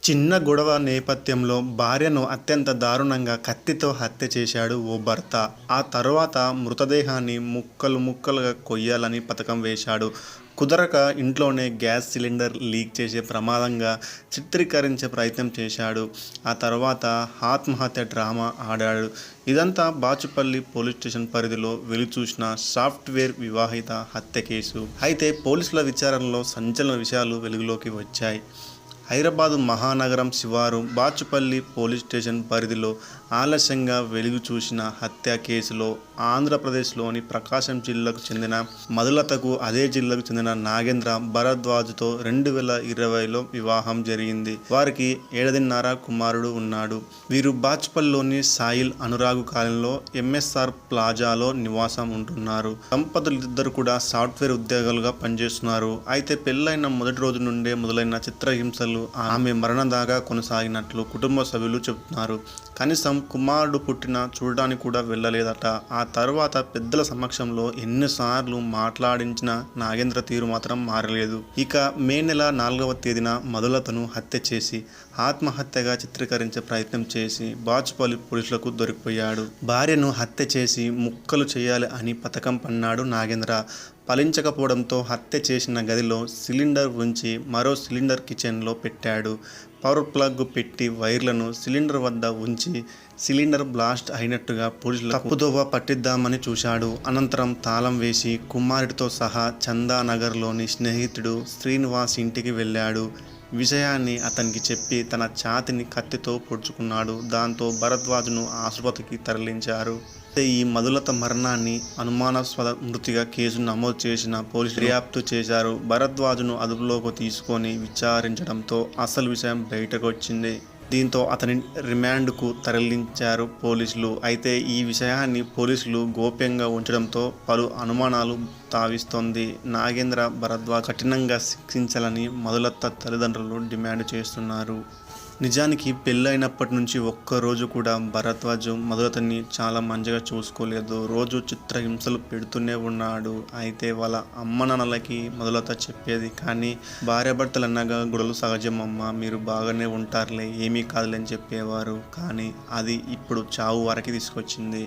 చిన్న గొడవ నేపథ్యంలో భార్యను అత్యంత దారుణంగా కత్తితో హత్య చేశాడు ఓ భర్త. ఆ తర్వాత మృతదేహాన్ని ముక్కలు ముక్కలుగా కొయ్యాలని పథకం వేశాడు. కుదరక ఇంట్లోనే గ్యాస్ సిలిండర్ లీక్ చేసే ప్రమాదంగా చిత్రీకరించే ప్రయత్నం చేశాడు. ఆ తర్వాత ఆత్మహత్య డ్రామా ఆడాడు. ఇదంతా బాచుపల్లి పోలీస్ స్టేషన్ పరిధిలో వెలుగుచూసిన సాఫ్ట్వేర్ వివాహిత హత్య కేసు. అయితే పోలీసుల విచారణలో సంచలన విషయాలు వెలుగులోకి వచ్చాయి. హైదరాబాదు మహానగరం శివారు బాచుపల్లి పోలీస్ స్టేషన్ పరిధిలో ఆలస్యంగా వెలుగు చూసిన హత్య కేసులో ఆంధ్రప్రదేశ్లోని ప్రకాశం జిల్లాకు చెందిన మధులతకు అదే జిల్లాకు చెందిన నాగేంద్ర భరద్వాజ్తో 2020లో వివాహం జరిగింది. వారికి ఏడాదిన్నర కుమారుడు ఉన్నాడు. వీరు బాచుపల్లిలోని సాయిల్ అనురాగు కాలనీలో ఎంఎస్ఆర్ ప్లాజాలో నివాసం ఉంటున్నారు. దంపతులిద్దరు కూడా సాఫ్ట్వేర్ ఉద్యోగాలుగా పనిచేస్తున్నారు. అయితే పెళ్లైన మొదటి రోజు నుండే మొదలైన చిత్రహింసలు ఆమె మరణం దాకా కొనసాగినట్లు కుటుంబ సభ్యులు చెబుతున్నారు. కనీసం కుమారుడు పుట్టిన చూడడానికి కూడా వెళ్ళలేదట. ఆ తర్వాత పెద్దల సమక్షంలో ఎన్నిసార్లు మాట్లాడించిన నాగేంద్ర తీరు మాత్రం మారలేదు. ఇక మే నెల 4వ తేదీన మధులతను హత్య చేసి ఆత్మహత్యగా చిత్రీకరించే ప్రయత్నం చేసి బాచుపల్లి పోలీసులకు దొరికిపోయాడు. భార్యను హత్య చేసి ముక్కలు చేయాలి అని పథకం పన్నాడు నాగేంద్ర. ఫలించకపోవడంతో హత్య చేసిన గదిలో సిలిండర్ ఉంచి మరో సిలిండర్ కిచెన్లో పెట్టాడు. పవర్ ప్లగ్ పెట్టి వైర్లను సిలిండర్ వద్ద ఉంచి సిలిండర్ బ్లాస్ట్ అయినట్టుగా పోలీసులు తప్పుదోవ పట్టిద్దామని చూశాడు. అనంతరం తాళం వేసి కుమారుడితో సహా చందానగర్లోని స్నేహితుడు శ్రీనివాస్ ఇంటికి వెళ్ళాడు. విషయాన్ని అతనికి చెప్పి తన ఛాతీని కత్తితో పొడుచుకున్నాడు. దాంతో భరద్వాజ్ను ఆసుపత్రికి తరలించారు. ఈ మధులత మరణాన్ని అనుమానాస్పద మృతిగా కేసు నమోదు చేసిన పోలీసులు దర్యాప్తు చేశారు. భరద్వాజ్ను అదుపులోకి తీసుకొని విచారించడంతో అసలు విషయం బయటకు వచ్చింది. దీంతో అతని రిమాండ్కు తరలించారు పోలీసులు. అయితే ఈ విషయాన్ని పోలీసులు గోప్యంగా ఉంచడంతో పలు అనుమానాలు తావిస్తోంది. నాగేంద్ర భరద్వాజ్ కఠినంగా శిక్షించాలని మధులత తల్లిదండ్రులు డిమాండ్ చేస్తున్నారు. నిజానికి పెళ్ళైనప్పటి నుంచి ఒక్కరోజు కూడా భరద్వాజ్ మధులతని చాలా మంచిగా చూసుకోలేదు. రోజు చిత్రహింసలు పెడుతూనే ఉన్నాడు. అయితే వాళ్ళ అమ్మ నాన్నలకి మధులత చెప్పేది, కానీ భార్యాభర్తలు అన్నాగా గొడవలు సహజం అమ్మ, మీరు బాగానే ఉంటారులే, ఏమీ కాదులే అని చెప్పేవారు. కానీ అది ఇప్పుడు చావు వరకు తీసుకొచ్చింది.